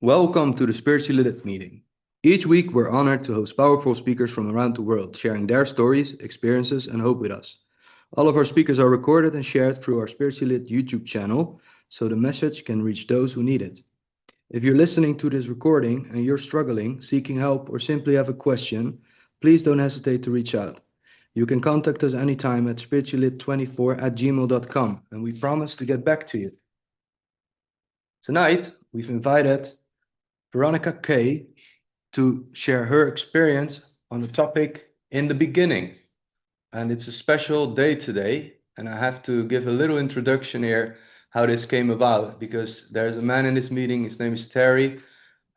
Welcome to the Spiritually Lit meeting. Each week, we're honored to host powerful speakers from around the world, sharing their stories, experiences, and hope with us. All of our speakers are recorded and shared through our Spiritually Lit YouTube channel, so the message can reach those who need it. If you're listening to this recording and you're struggling, seeking help, or simply have a question, please don't hesitate to reach out. You can contact us anytime at spirituallylit24@gmail.com, and we promise to get back to you. Tonight, we've invited Veronica K to share her experience on the topic in the beginning. And it's a special day today, and I have to give a little introduction here how this came about, because there's a man in this meeting, his name is Terry,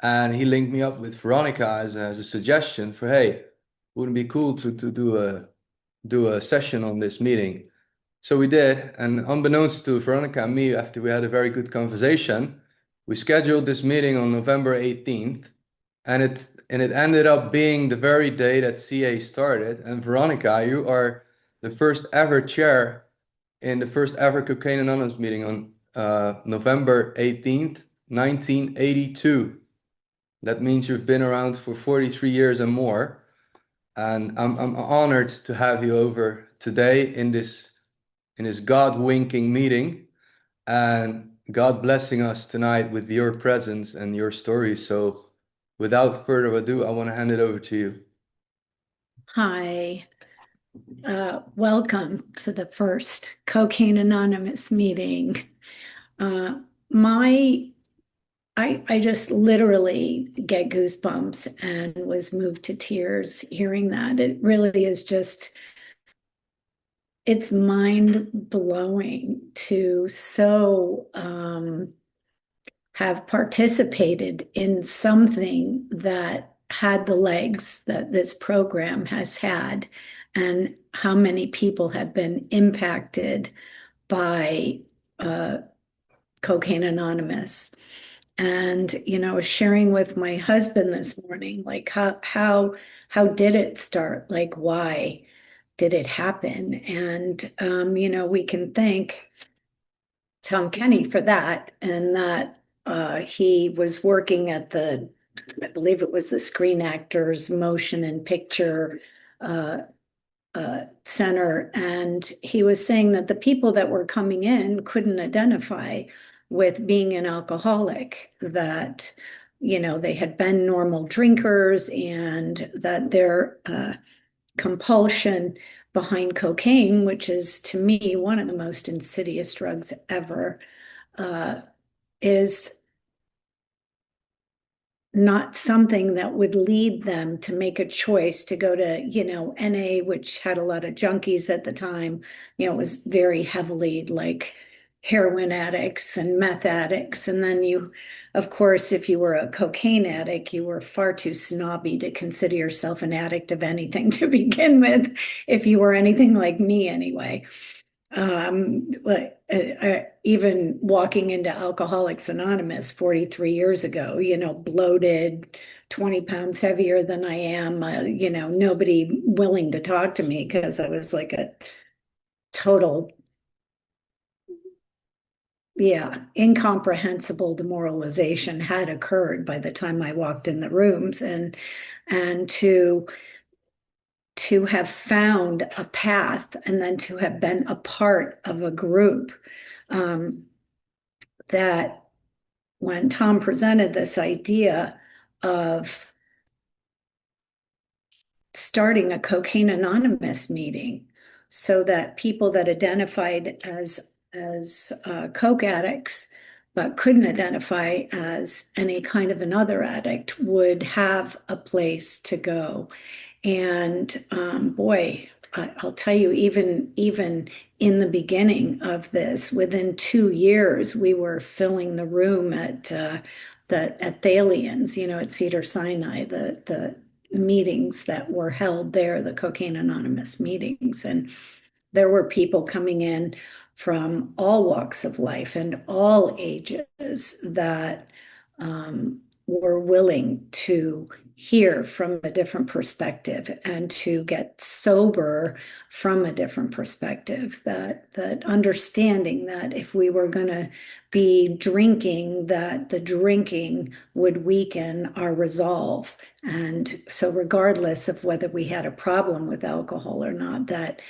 and he linked me up with Veronica as a suggestion for, hey, wouldn't it be cool to do a session on this meeting? So we did, and unbeknownst to Veronica and me, after we had a very good conversation, we scheduled this meeting on November 18th, and it ended up being the very day that CA started. And Veronica, you are the first ever chair in the first ever Cocaine Anonymous meeting on November 18th, 1982. That means you've been around for 43 years and more. And I'm honored to have you over today in this God-winking meeting, and God blessing us tonight with your presence and your story. So without further ado, I want to hand it over to you. Hi, welcome to the first Cocaine Anonymous meeting. I just literally get goosebumps and was moved to tears hearing that. It really is just, it's mind-blowing to have participated in something that had the legs that this program has had, and how many people have been impacted by Cocaine Anonymous. And I was sharing with my husband this morning, like how did it start? Like, why did it happen? And we can thank Tom Kenny for that, and that he was working at I believe it was the Screen Actors Motion and Picture Center, and he was saying that the people that were coming in couldn't identify with being an alcoholic, that they had been normal drinkers, and that their compulsion behind cocaine, which is to me one of the most insidious drugs ever, is not something that would lead them to make a choice to go to, NA, which had a lot of junkies at the time. It was very heavily like heroin addicts and meth addicts. And then of course, if you were a cocaine addict, you were far too snobby to consider yourself an addict of anything to begin with, if you were anything like me anyway. Even walking into Alcoholics Anonymous 43 years ago, bloated, 20 pounds heavier than I am, nobody willing to talk to me because I was like a total, incomprehensible demoralization had occurred by the time I walked in the rooms. And to have found a path, and then to have been a part of a group that when Tom presented this idea of starting a Cocaine Anonymous meeting so that people that identified as coke addicts but couldn't identify as any kind of another addict would have a place to go. And boy, I'll tell you, even in the beginning of this, within 2 years, we were filling the room at Thalians, at Cedars-Sinai, the meetings that were held there, the Cocaine Anonymous meetings. And there were people coming in from all walks of life and all ages that were willing to hear from a different perspective and to get sober from a different perspective, that understanding that if we were going to be drinking, that the drinking would weaken our resolve. And so regardless of whether we had a problem with alcohol or not, that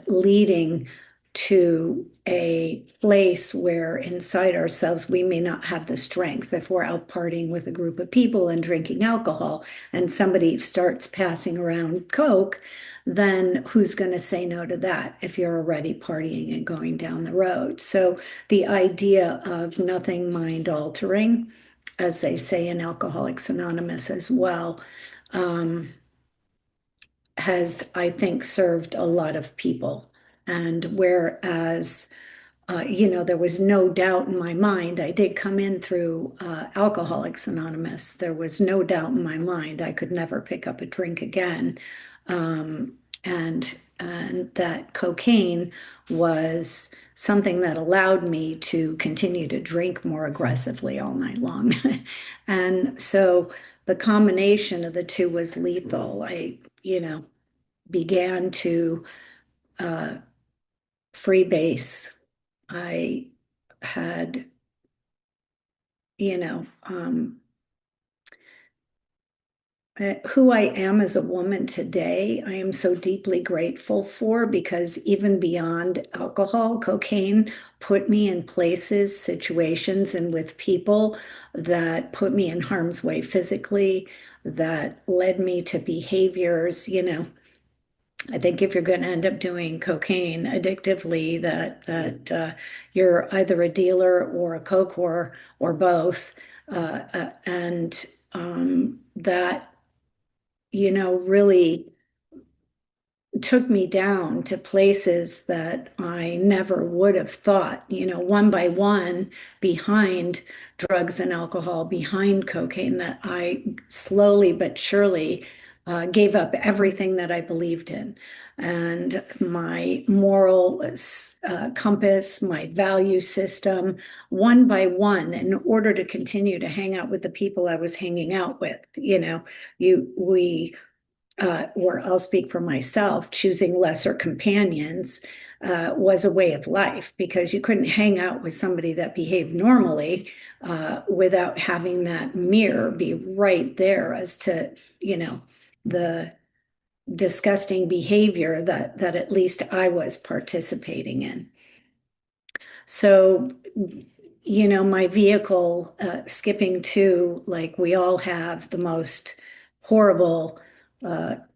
leading to a place where inside ourselves we may not have the strength. If we're out partying with a group of people and drinking alcohol and somebody starts passing around Coke, then who's going to say no to that if you're already partying and going down the road? So the idea of nothing mind altering, as they say in Alcoholics Anonymous as well, has, I think, served a lot of people. And whereas, there was no doubt in my mind, I did come in through Alcoholics Anonymous. There was no doubt in my mind I could never pick up a drink again. And that cocaine was something that allowed me to continue to drink more aggressively all night long. And so the combination of the two was lethal. I began to uh, freebase. I had, you know, who I am as a woman today, I am so deeply grateful for, because even beyond alcohol, cocaine put me in places, situations, and with people that put me in harm's way physically, that led me to behaviors. I think if you're going to end up doing cocaine addictively, that you're either a dealer or a coke or both, and that really took me down to places that I never would have thought, one by one, behind drugs and alcohol, behind cocaine, that I slowly but surely gave up everything that I believed in. And my moral compass, my value system, one by one, in order to continue to hang out with the people I was hanging out with. We or I'll speak for myself, choosing lesser companions was a way of life, because you couldn't hang out with somebody that behaved normally without having that mirror be right there as to, the disgusting behavior that at least I was participating in. So, my vehicle, skipping to, like, we all have the most horrible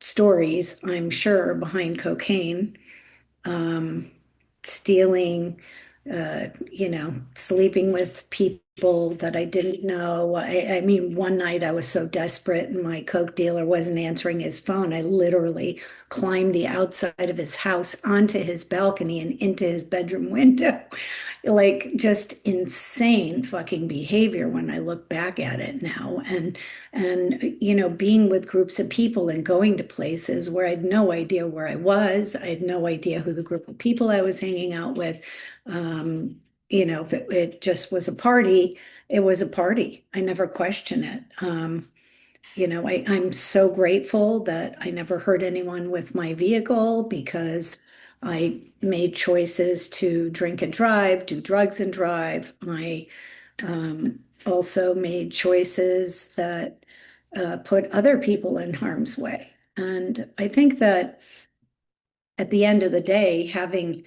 stories, I'm sure, behind cocaine, stealing, sleeping with people that I didn't know. I mean, one night I was so desperate and my coke dealer wasn't answering his phone. I literally climbed the outside of his house onto his balcony and into his bedroom window. Like, just insane fucking behavior when I look back at it now. And being with groups of people and going to places where I had no idea where I was. I had no idea who the group of people I was hanging out with. If it just was a party, it was a party. I never question it. I'm so grateful that I never hurt anyone with my vehicle, because I made choices to drink and drive, do drugs and drive. I also made choices that put other people in harm's way. And I think that at the end of the day, having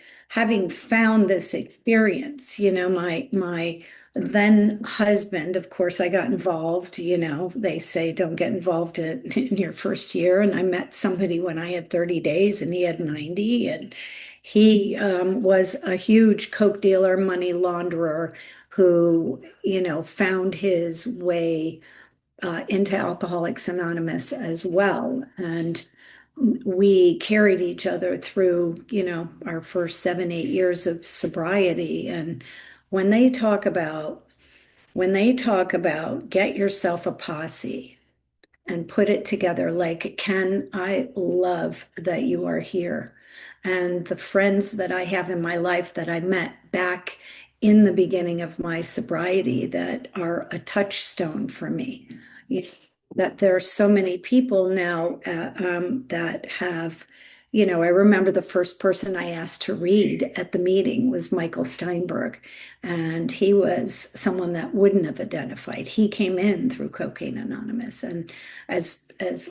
found this experience, my then husband, of course, I got involved. They say don't get involved in your first year. And I met somebody when I had 30 days and he had 90. And he was a huge coke dealer, money launderer, who, found his way into Alcoholics Anonymous as well. And we carried each other through, our first 7, 8 years of sobriety. And when they talk about, get yourself a posse and put it together, like, Ken, I love that you are here. And the friends that I have in my life that I met back in the beginning of my sobriety that are a touchstone for me. that there are so many people now that have, I remember the first person I asked to read at the meeting was Michael Steinberg, and he was someone that wouldn't have identified. He came in through Cocaine Anonymous, and as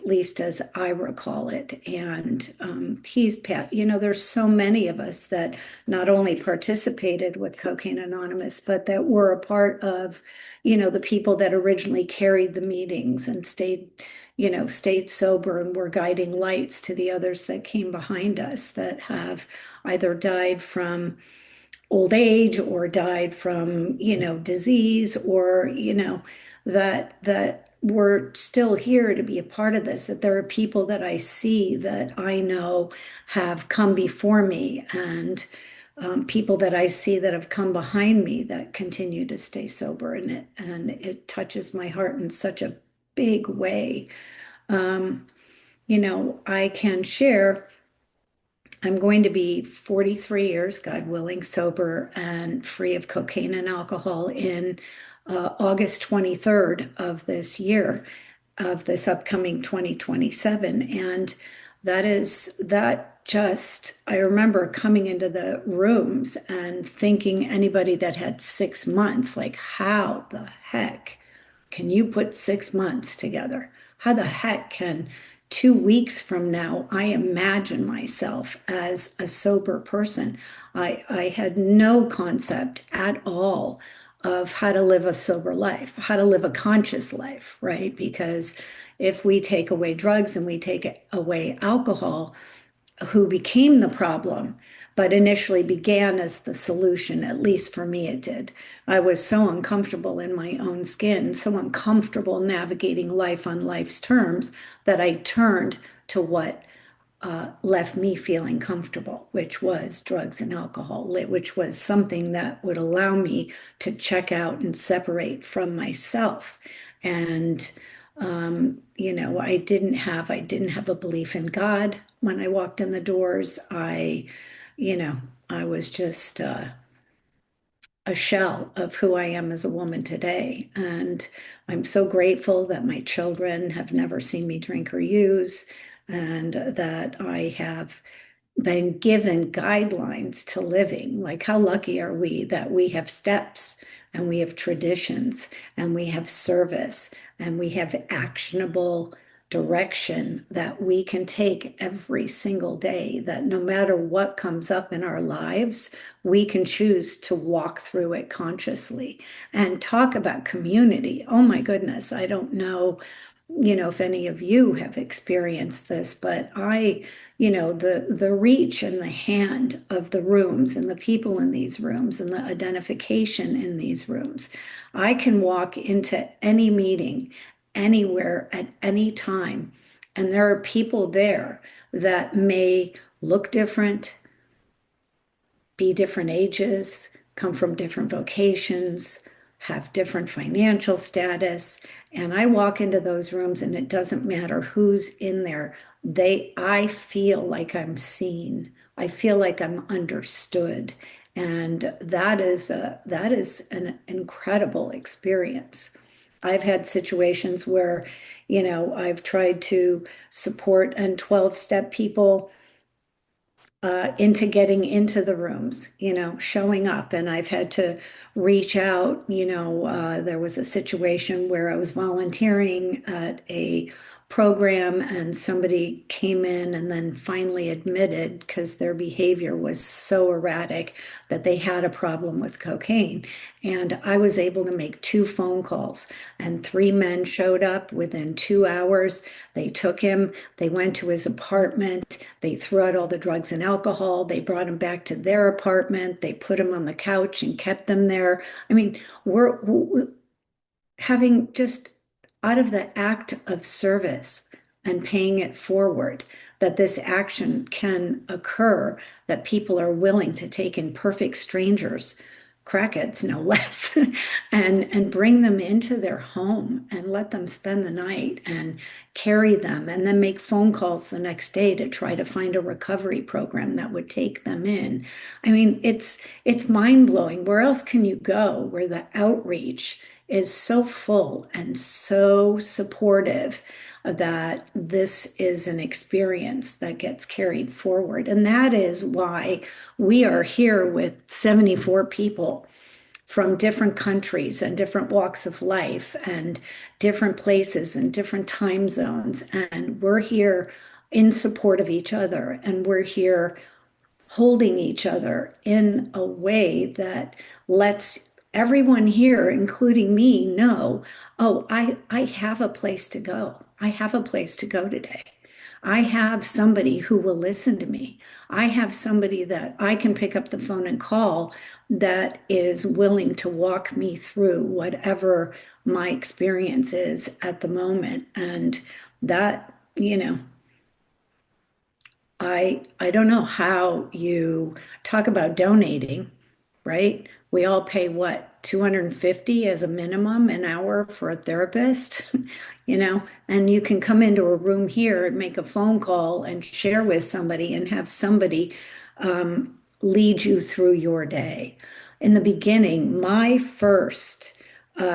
least as I recall it, and there's so many of us that not only participated with Cocaine Anonymous, but that were a part of the people that originally carried the meetings and stayed sober and were guiding lights to the others that came behind us that have either died from old age or died from, disease or, that we're still here to be a part of this, that there are people that I see that I know have come before me and people that I see that have come behind me that continue to stay sober in it. And it touches my heart in such a big way. Um, I can share, I'm going to be 43 years, God willing, sober and free of cocaine and alcohol in August 23rd of this year, of this upcoming 2027. And I remember coming into the rooms and thinking anybody that had 6 months, like, how the heck can you put 6 months together? How the heck can 2 weeks from now I imagine myself as a sober person? I had no concept at all of how to live a sober life, how to live a conscious life, right? Because if we take away drugs and we take away alcohol, who became the problem, but initially began as the solution, at least for me, it did. I was so uncomfortable in my own skin, so uncomfortable navigating life on life's terms that I turned to what left me feeling comfortable, which was drugs and alcohol, which was something that would allow me to check out and separate from myself. And I didn't have a belief in God when I walked in the doors. I was just a shell of who I am as a woman today. And I'm so grateful that my children have never seen me drink or use, and that I have been given guidelines to living. Like, how lucky are we that we have steps and we have traditions and we have service and we have actionable direction that we can take every single day, that no matter what comes up in our lives, we can choose to walk through it consciously. And talk about community. Oh my goodness, I don't know, if any of you have experienced this, but the reach and the hand of the rooms and the people in these rooms and the identification in these rooms. I can walk into any meeting anywhere at any time, and there are people there that may look different, be different ages, come from different vocations, have different financial status. And I walk into those rooms and it doesn't matter who's in there. I feel like I'm seen. I feel like I'm understood. And that is an incredible experience. I've had situations where, I've tried to support and 12-step people into getting into the rooms, showing up. And I've had to reach out. There was a situation where I was volunteering at a program and somebody came in and then finally admitted, because their behavior was so erratic, that they had a problem with cocaine. And I was able to make 2 phone calls, and 3 men showed up within 2 hours. They took him, they went to his apartment, they threw out all the drugs and alcohol, they brought him back to their apartment, they put him on the couch and kept them there. I mean, we're having just, out of the act of service and paying it forward, that this action can occur, that people are willing to take in perfect strangers, crackheads no less, and bring them into their home and let them spend the night and carry them, and then make phone calls the next day to try to find a recovery program that would take them in. I mean, it's mind-blowing. Where else can you go where the outreach is so full and so supportive that this is an experience that gets carried forward. And that is why we are here with 74 people from different countries and different walks of life and different places and different time zones. And we're here in support of each other, and we're here holding each other in a way that lets everyone here, including me, know, oh, I have a place to go. I have a place to go today. I have somebody who will listen to me. I have somebody that I can pick up the phone and call that is willing to walk me through whatever my experience is at the moment. And that, I don't know how you talk about donating, right? We all pay what, 250 as a minimum an hour for a therapist, and you can come into a room here and make a phone call and share with somebody and have somebody lead you through your day. In the beginning, my first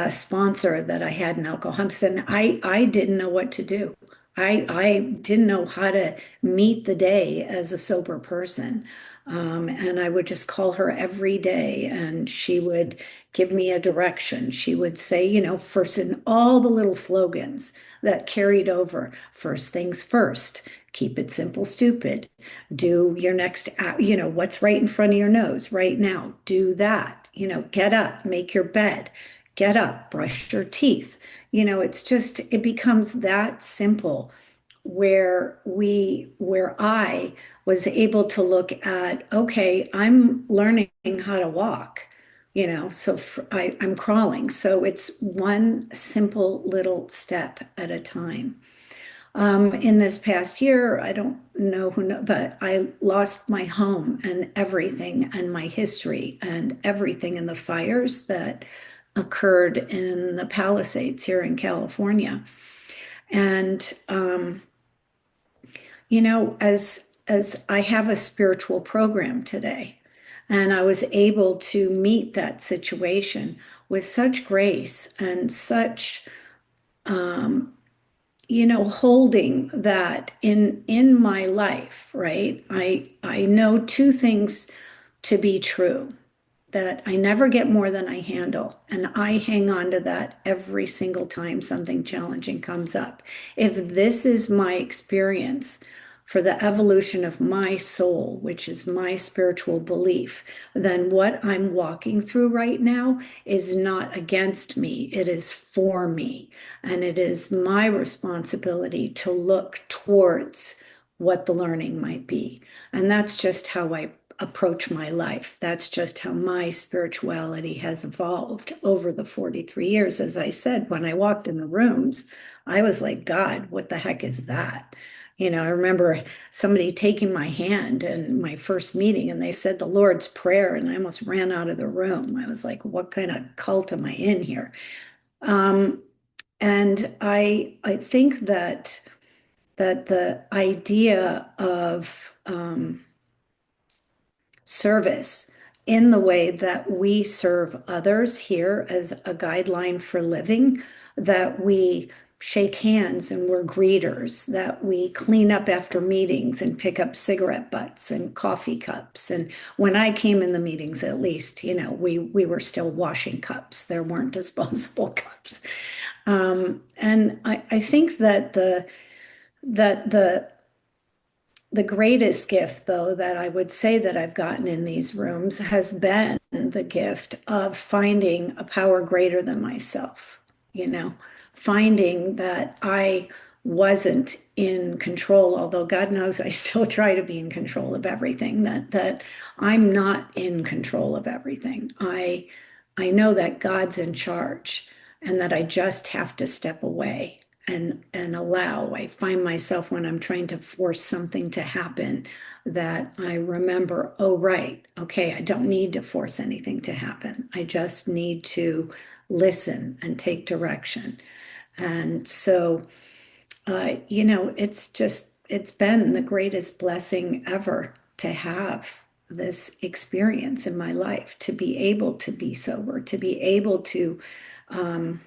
sponsor that I had in Alcoholics, and I didn't know what to do. I didn't know how to meet the day as a sober person. And I would just call her every day and she would give me a direction. She would say, first, in all the little slogans that carried over: first things first, keep it simple, stupid, do your next, what's right in front of your nose right now, do that, get up, make your bed, get up, brush your teeth. It becomes that simple where I was able to look at, okay, I'm learning how to walk, so I'm crawling. So it's one simple little step at a time. In this past year, I don't know but I lost my home and everything and my history and everything in the fires that occurred in the Palisades here in California. And as I have a spiritual program today, and I was able to meet that situation with such grace and such, holding that in my life, right? I know two things to be true: that I never get more than I handle. And I hang on to that every single time something challenging comes up. If this is my experience for the evolution of my soul, which is my spiritual belief, then what I'm walking through right now is not against me, it is for me. And it is my responsibility to look towards what the learning might be. And that's just how I approach my life. That's just how my spirituality has evolved over the 43 years. As I said, when I walked in the rooms, I was like, God, what the heck is that? I remember somebody taking my hand in my first meeting and they said the Lord's Prayer, and I almost ran out of the room. I was like, what kind of cult am I in here? And I think that the idea of service in the way that we serve others here as a guideline for living, that we shake hands and we're greeters, that we clean up after meetings and pick up cigarette butts and coffee cups. And when I came in the meetings, at least, we were still washing cups. There weren't disposable cups. And I think that the greatest gift, though, that I would say that I've gotten in these rooms has been the gift of finding a power greater than myself, finding that I wasn't in control, although God knows I still try to be in control of everything, that I'm not in control of everything. I know that God's in charge and that I just have to step away and allow. I find myself when I'm trying to force something to happen that I remember, oh, right, okay, I don't need to force anything to happen. I just need to listen and take direction. And so, it's been the greatest blessing ever to have this experience in my life, to be able to be sober, to be able to um,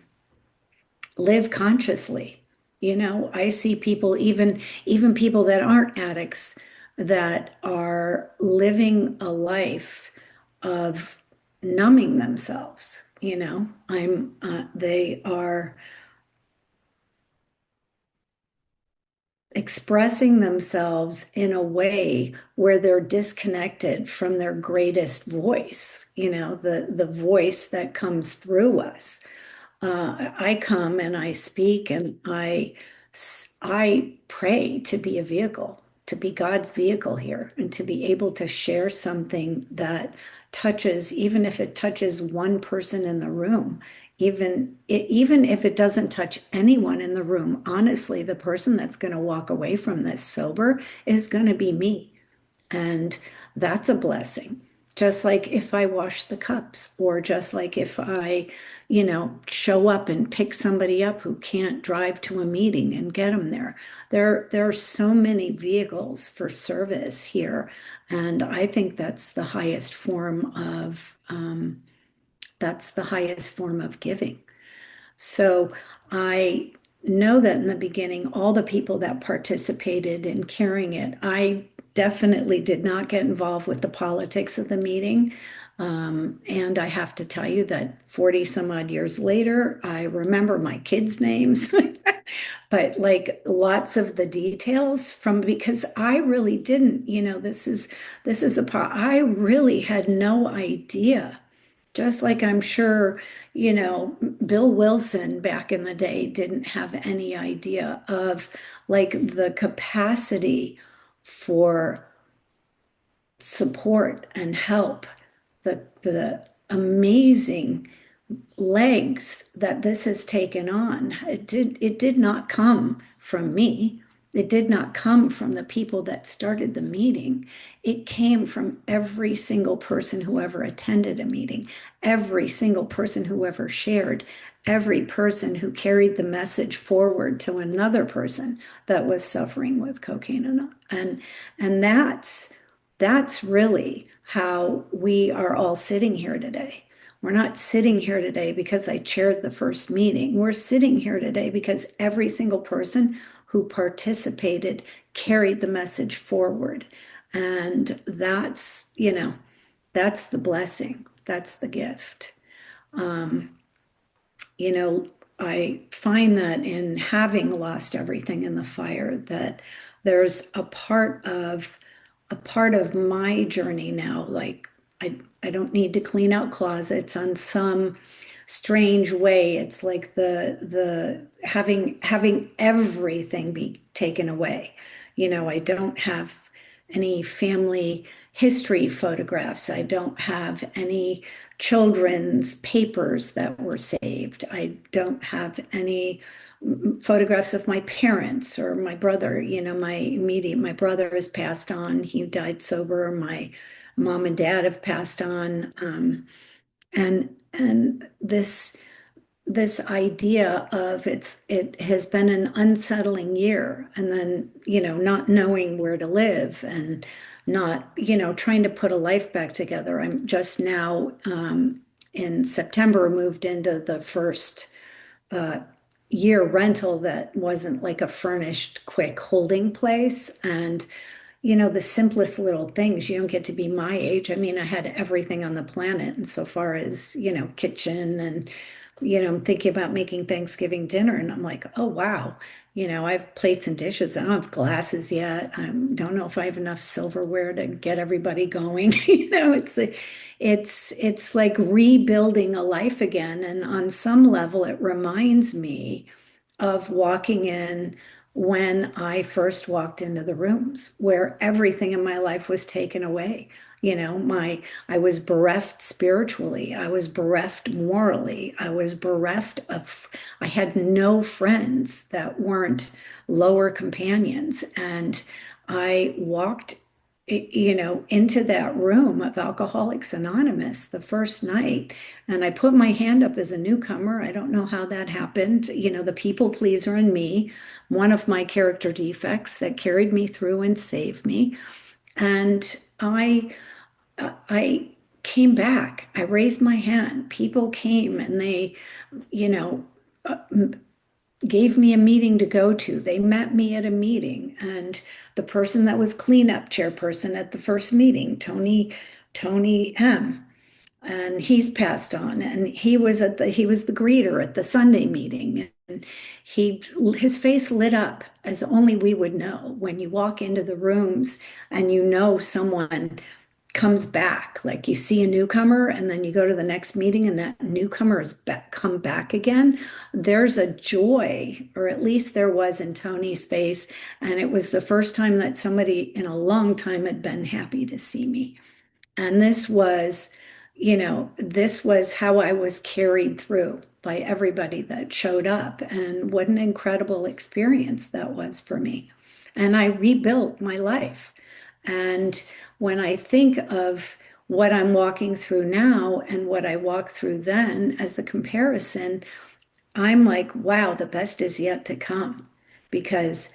live consciously. I see people, even people that aren't addicts, that are living a life of numbing themselves. They are expressing themselves in a way where they're disconnected from their greatest voice, the voice that comes through us. I come and I speak and I pray to be a vehicle, to be God's vehicle here, and to be able to share something that touches, even if it touches one person in the room, even if it doesn't touch anyone in the room, honestly, the person that's going to walk away from this sober is going to be me. And that's a blessing. Just like if I wash the cups, or just like if I, show up and pick somebody up who can't drive to a meeting and get them there. There are so many vehicles for service here. And I think that's the highest form of giving. So I know that in the beginning, all the people that participated in carrying it, I definitely did not get involved with the politics of the meeting. And I have to tell you that 40 some odd years later, I remember my kids' names, but like lots of the details from, because I really didn't, this is the part, I really had no idea. Just like I'm sure, Bill Wilson back in the day didn't have any idea of like the capacity for support and help, the amazing legs that this has taken on. It did not come from me. It did not come from the people that started the meeting. It came from every single person who ever attended a meeting, every single person who ever shared, every person who carried the message forward to another person that was suffering with cocaine. And that's really how we are all sitting here today. We're not sitting here today because I chaired the first meeting. We're sitting here today because every single person who participated carried the message forward. And that's the blessing. That's the gift. Um, you know, I find that in having lost everything in the fire, that there's a part of my journey now. Like I don't need to clean out closets on some strange way. It's like the having everything be taken away. I don't have any family history photographs. I don't have any children's papers that were saved. I don't have any photographs of my parents or my brother. My brother has passed on. He died sober. My mom and dad have passed on. And this idea of it has been an unsettling year, and then not knowing where to live, and not trying to put a life back together. I'm just now in September moved into the first uh, year rental that wasn't like a furnished quick holding place. And the simplest little things. You don't get to be my age. I mean, I had everything on the planet, and so far as kitchen, and I'm thinking about making Thanksgiving dinner, and I'm like, oh wow, I have plates and dishes. I don't have glasses yet. I don't know if I have enough silverware to get everybody going. It's like rebuilding a life again, and on some level, it reminds me of walking in when I first walked into the rooms where everything in my life was taken away. I was bereft spiritually. I was bereft morally. I had no friends that weren't lower companions. And I walked into that room of Alcoholics Anonymous the first night, and I put my hand up as a newcomer. I don't know how that happened. The people pleaser in me, one of my character defects that carried me through and saved me. And I came back. I raised my hand. People came and they, you know, uh, gave me a meeting to go to. They met me at a meeting, and the person that was cleanup chairperson at the first meeting, Tony M, and he's passed on, and he was the greeter at the Sunday meeting, and he his face lit up as only we would know when you walk into the rooms and you know someone comes back. Like you see a newcomer and then you go to the next meeting and that newcomer has come back again. There's a joy, or at least there was in Tony's face. And it was the first time that somebody in a long time had been happy to see me. And this was how I was carried through by everybody that showed up. And what an incredible experience that was for me. And I rebuilt my life. And when I think of what I'm walking through now and what I walked through then as a comparison, I'm like, wow, the best is yet to come. Because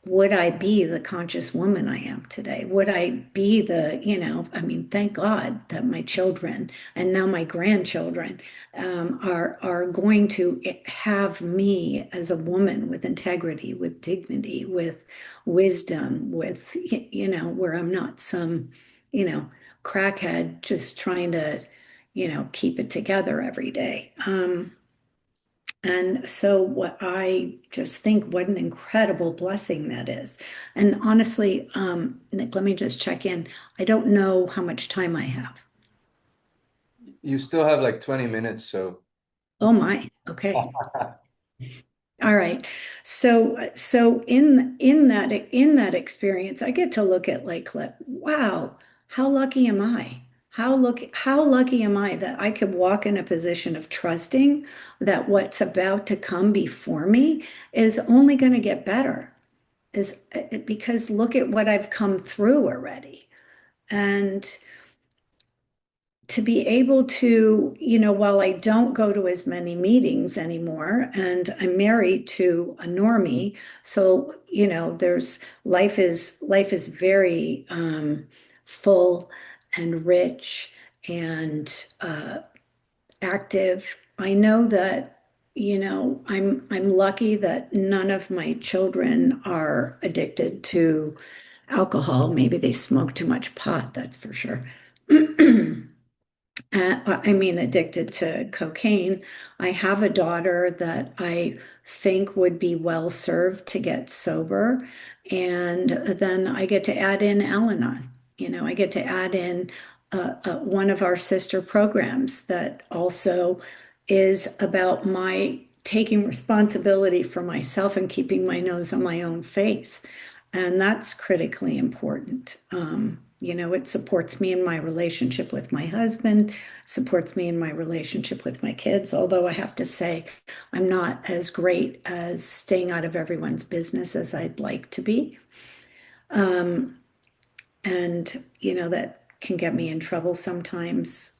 would I be the conscious woman I am today? Would I be I mean, thank God that my children and now my grandchildren are going to have me as a woman with integrity, with dignity, with wisdom, with, where I'm not some, you know, crackhead just trying to, keep it together every day. And so what I just think what an incredible blessing that is. And honestly, Nick, let me just check in. I don't know how much time I have. You still have like 20 minutes, so Oh my, okay. All right. So in that experience, I get to look at like, wow, how lucky am I? How lucky am I that I could walk in a position of trusting that what's about to come before me is only going to get better. Because look at what I've come through already. And to be able to, while I don't go to as many meetings anymore, and I'm married to a normie, so, there's life is very full and rich and active. I know that, I'm lucky that none of my children are addicted to alcohol. Maybe they smoke too much pot, that's for sure. I mean, addicted to cocaine. I have a daughter that I think would be well served to get sober. And then I get to add in Al Anon. I get to add in one of our sister programs that also is about my taking responsibility for myself and keeping my nose on my own face. And that's critically important. It supports me in my relationship with my husband, supports me in my relationship with my kids. Although I have to say, I'm not as great as staying out of everyone's business as I'd like to be. And, that can get me in trouble sometimes.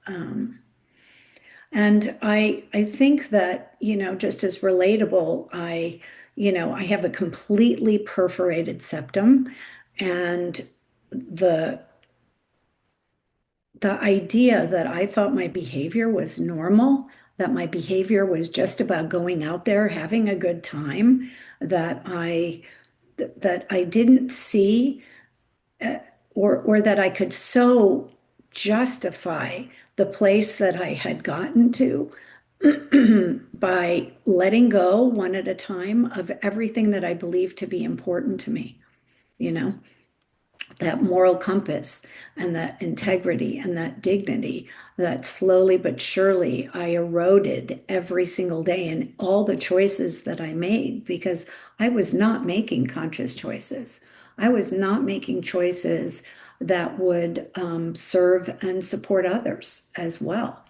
And I think that, just as relatable, I have a completely perforated septum, and the the idea that I thought my behavior was normal, that my behavior was just about going out there, having a good time, that I didn't see, or that I could so justify the place that I had gotten to by letting go one at a time of everything that I believed to be important to me, you know, that moral compass and that integrity and that dignity that slowly but surely I eroded every single day in all the choices that I made, because I was not making conscious choices. I was not making choices that would serve and support others as well.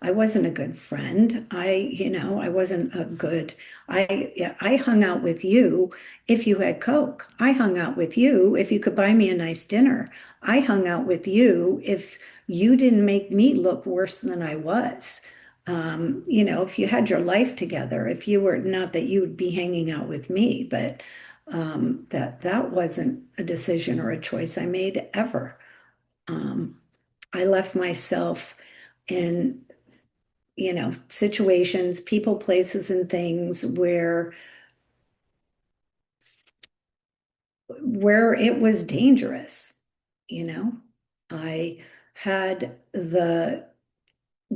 I wasn't a good friend. I wasn't a good, yeah, I hung out with you if you had Coke. I hung out with you if you could buy me a nice dinner. I hung out with you if you didn't make me look worse than I was. If you had your life together, if you were, not that you would be hanging out with me, but that wasn't a decision or a choice I made ever. Um, I left myself in, situations, people, places, and things where it was dangerous, you know. I had the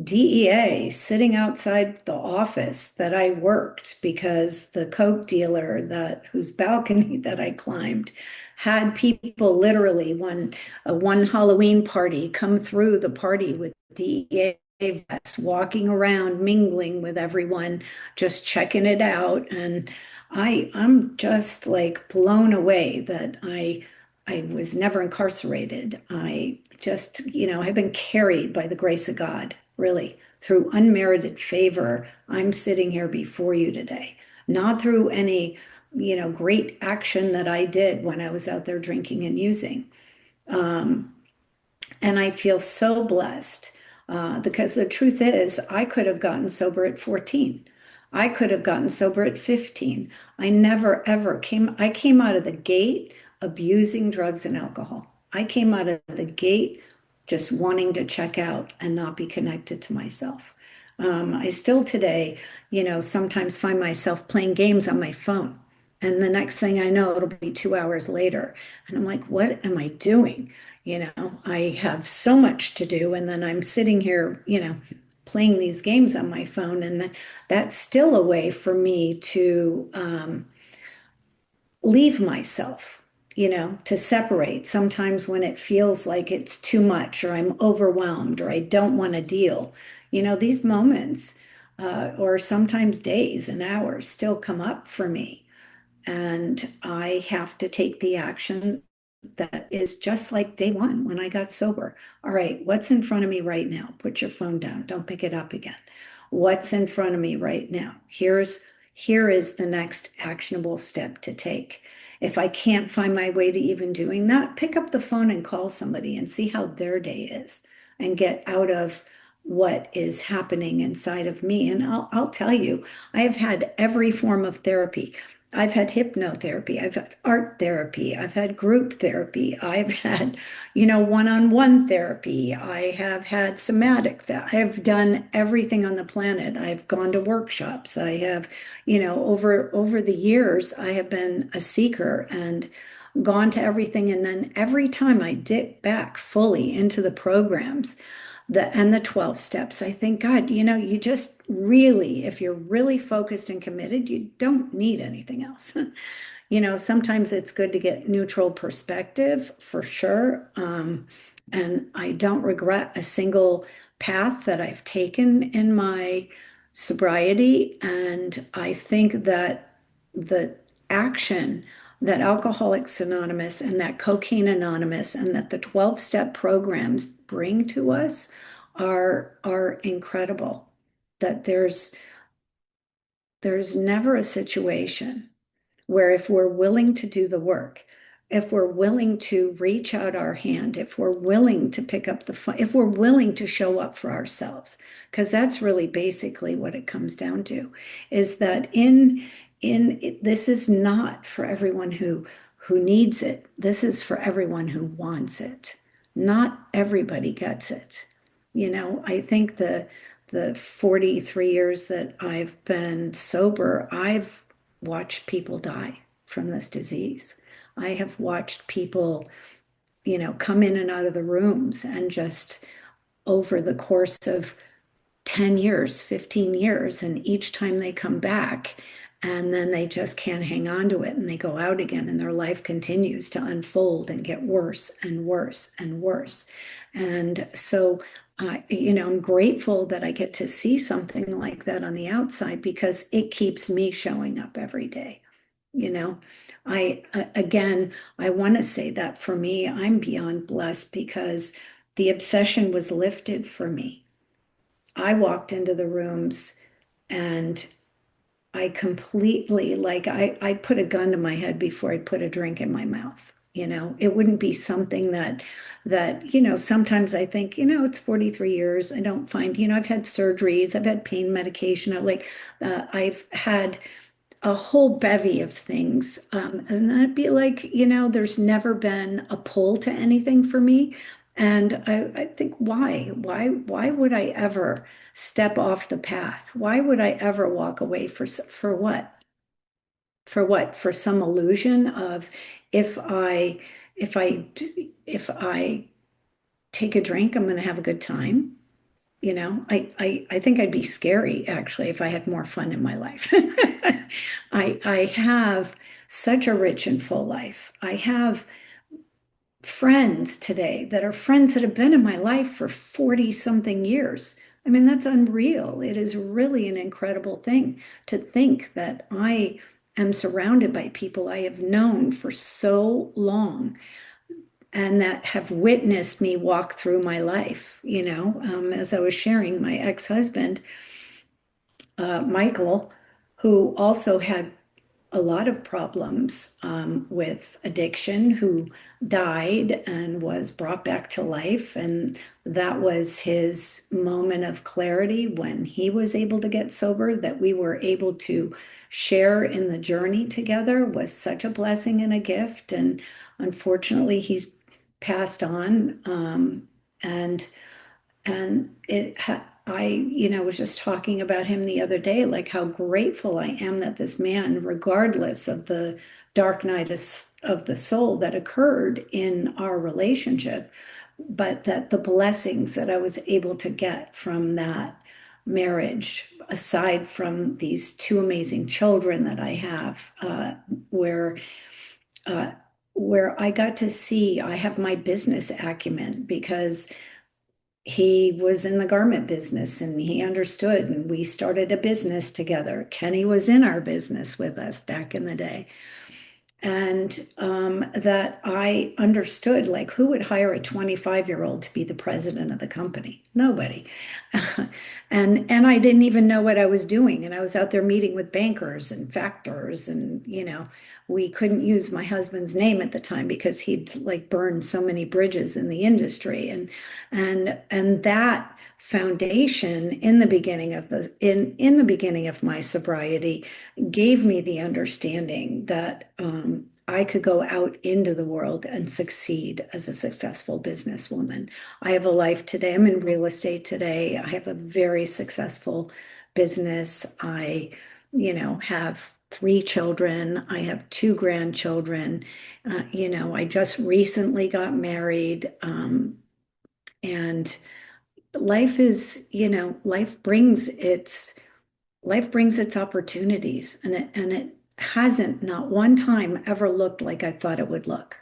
DEA sitting outside the office that I worked because the Coke dealer that whose balcony that I climbed had people literally one Halloween party come through the party with DEA vests, walking around, mingling with everyone, just checking it out. And I'm just like blown away that I was never incarcerated. I just, have been carried by the grace of God, really, through unmerited favor. I'm sitting here before you today, not through any, great action that I did when I was out there drinking and using. Um, and I feel so blessed because the truth is, I could have gotten sober at 14. I could have gotten sober at 15. I never ever I came out of the gate abusing drugs and alcohol. I came out of the gate just wanting to check out and not be connected to myself. I still today, sometimes find myself playing games on my phone. And the next thing I know, it'll be 2 hours later. And I'm like, what am I doing? I have so much to do, and then I'm sitting here, playing these games on my phone, and that's still a way for me to leave myself, to separate. Sometimes when it feels like it's too much, or I'm overwhelmed, or I don't want to deal, these moments, or sometimes days and hours still come up for me. And I have to take the action that is just like day one when I got sober. All right, what's in front of me right now? Put your phone down. Don't pick it up again. What's in front of me right now? Here is the next actionable step to take. If I can't find my way to even doing that, pick up the phone and call somebody and see how their day is and get out of what is happening inside of me. And I'll tell you, I have had every form of therapy. I've had hypnotherapy, I've had art therapy, I've had group therapy, I've had, one-on-one therapy, I have had somatic that I've done everything on the planet. I've gone to workshops. I have, over the years, I have been a seeker and gone to everything. And then every time I dip back fully into the programs, the 12 steps, I think, God, you just really, if you're really focused and committed, you don't need anything else. Sometimes it's good to get neutral perspective for sure. And I don't regret a single path that I've taken in my sobriety. And I think that the action that Alcoholics Anonymous and that Cocaine Anonymous and that the 12-step programs bring to us are incredible. That there's never a situation where if we're willing to do the work, if we're willing to reach out our hand, if we're willing to pick up the phone, if we're willing to show up for ourselves, because that's really basically what it comes down to, is that this is not for everyone who needs it. This is for everyone who wants it. Not everybody gets it. I think the 43 years that I've been sober, I've watched people die from this disease. I have watched people, come in and out of the rooms and just over the course of 10 years, 15 years, and each time they come back, and then they just can't hang on to it and they go out again, and their life continues to unfold and get worse and worse and worse. And so, I'm grateful that I get to see something like that on the outside because it keeps me showing up every day. You know, again, I want to say that for me, I'm beyond blessed because the obsession was lifted for me. I walked into the rooms and I completely, like, I put a gun to my head before I'd put a drink in my mouth. It wouldn't be something that sometimes I think, it's 43 years. I don't find, I've had surgeries, I've had pain medication. I've had a whole bevy of things. And that'd be like, there's never been a pull to anything for me. And I think why? Why would I ever step off the path? Why would I ever walk away for what? For what? For some illusion of if I if I if I take a drink, I'm going to have a good time. I think I'd be scary actually if I had more fun in my life. I have such a rich and full life. I have friends today that are friends that have been in my life for 40 something years. I mean, that's unreal. It is really an incredible thing to think that I am surrounded by people I have known for so long and that have witnessed me walk through my life. As I was sharing, my ex-husband, Michael, who also had a lot of problems with addiction, who died and was brought back to life. And that was his moment of clarity when he was able to get sober, that we were able to share in the journey together was such a blessing and a gift. And unfortunately, he's passed on. And I was just talking about him the other day, like how grateful I am that this man, regardless of the dark night of the soul that occurred in our relationship, but that the blessings that I was able to get from that marriage, aside from these two amazing children that I have, where uh, where I got to see I have my business acumen because he was in the garment business and he understood, and we started a business together. Kenny was in our business with us back in the day. And that I understood, like, who would hire a 25-year-old to be the president of the company? Nobody. And I didn't even know what I was doing. And I was out there meeting with bankers and factors, and we couldn't use my husband's name at the time because he'd like burned so many bridges in the industry. And that foundation in the beginning of the beginning of my sobriety gave me the understanding that I could go out into the world and succeed as a successful businesswoman. I have a life today. I'm in real estate today. I have a very successful business. I have three children. I have two grandchildren. I just recently got married. And life is, life brings its opportunities, and it hasn't not one time ever looked like I thought it would look.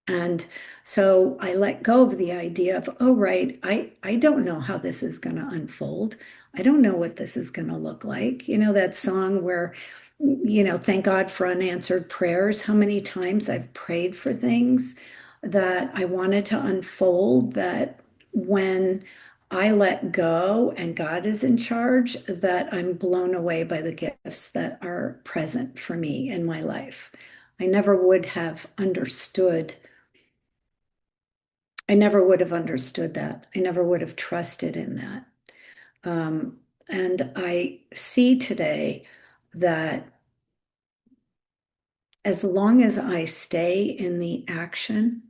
And so I let go of the idea of, oh, right, I don't know how this is going to unfold. I don't know what this is going to look like. That song where, thank God for unanswered prayers, how many times I've prayed for things that I wanted to unfold, that when I let go and God is in charge, that I'm blown away by the gifts that are present for me in my life. I never would have understood I never would have understood that. I never would have trusted in that. And I see today that as long as I stay in the action,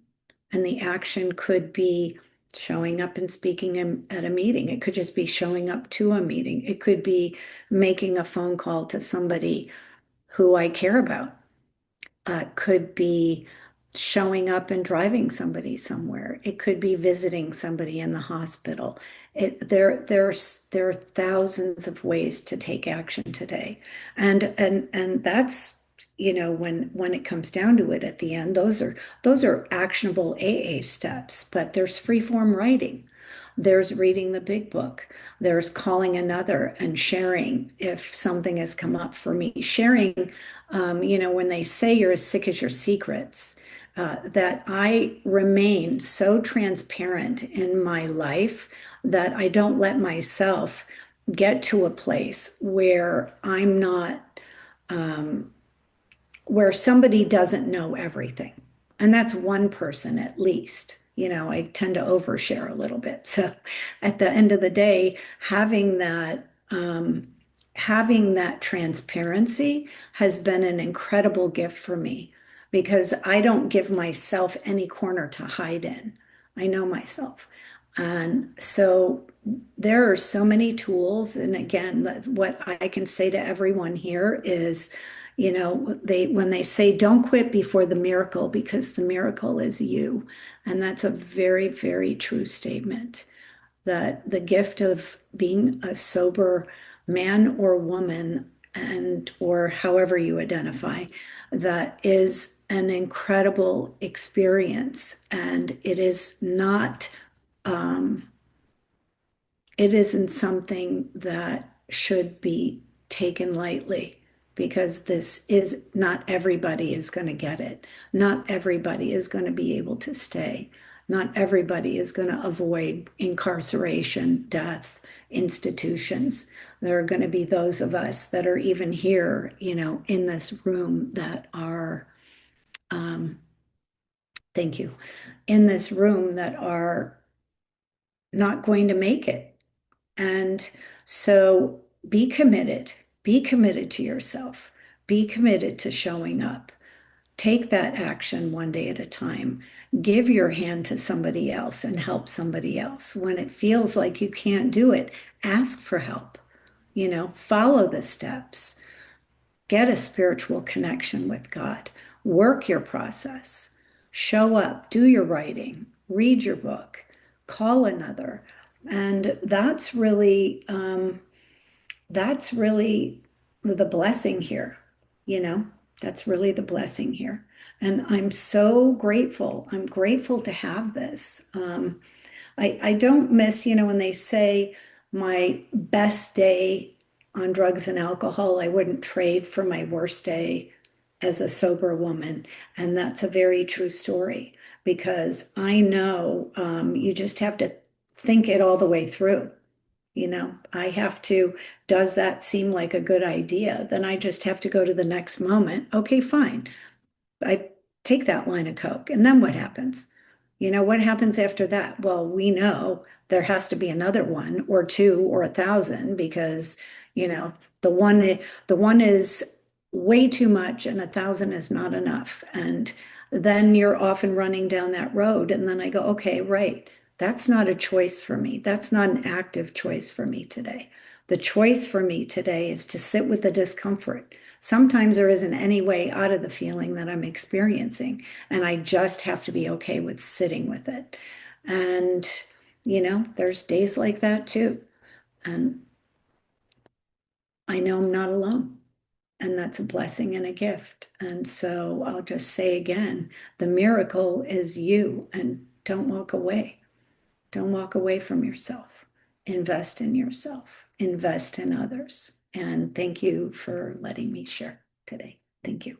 and the action could be showing up and speaking at a meeting, it could just be showing up to a meeting, it could be making a phone call to somebody who I care about, could be showing up and driving somebody somewhere. It could be visiting somebody in the hospital. There are thousands of ways to take action today, and that's when it comes down to it at the end, those are actionable AA steps. But there's free form writing. There's reading the big book. There's calling another and sharing if something has come up for me. Sharing, when they say you're as sick as your secrets, that I remain so transparent in my life that I don't let myself get to a place where I'm not, where somebody doesn't know everything. And that's one person at least. I tend to overshare a little bit. So at the end of the day, having that transparency has been an incredible gift for me because I don't give myself any corner to hide in. I know myself. And so there are so many tools. And again, what I can say to everyone here is, when they say don't quit before the miracle, because the miracle is you. And that's a very, very true statement, that the gift of being a sober man or woman, and or however you identify, that is an incredible experience. And it is not it isn't something that should be taken lightly, because this is not everybody is going to get it. Not everybody is going to be able to stay. Not everybody is going to avoid incarceration, death, institutions. There are going to be those of us that are even here, in this room that are, thank you, in this room that are not going to make it. And so be committed to yourself, be committed to showing up. Take that action one day at a time. Give your hand to somebody else and help somebody else. When it feels like you can't do it, ask for help. Follow the steps. Get a spiritual connection with God. Work your process. Show up, do your writing, read your book, call another. And that's really the blessing here, you know, that's really the blessing here. And I'm so grateful. I'm grateful to have this. I don't miss, when they say my best day on drugs and alcohol, I wouldn't trade for my worst day as a sober woman. And that's a very true story, because I know you just have to think it all the way through. I have to, does that seem like a good idea? Then I just have to go to the next moment. Okay, fine. I take that line of Coke. And then what happens? What happens after that? Well, we know there has to be another one or two or 1,000, because, you know, the one is way too much and 1,000 is not enough. And then you're often running down that road. And then I go, okay, right. That's not a choice for me. That's not an active choice for me today. The choice for me today is to sit with the discomfort. Sometimes there isn't any way out of the feeling that I'm experiencing, and I just have to be okay with sitting with it. And, there's days like that too. And I know I'm not alone, and that's a blessing and a gift. And so I'll just say again, the miracle is you, and don't walk away. Don't walk away from yourself. Invest in yourself, invest in others. And thank you for letting me share today. Thank you.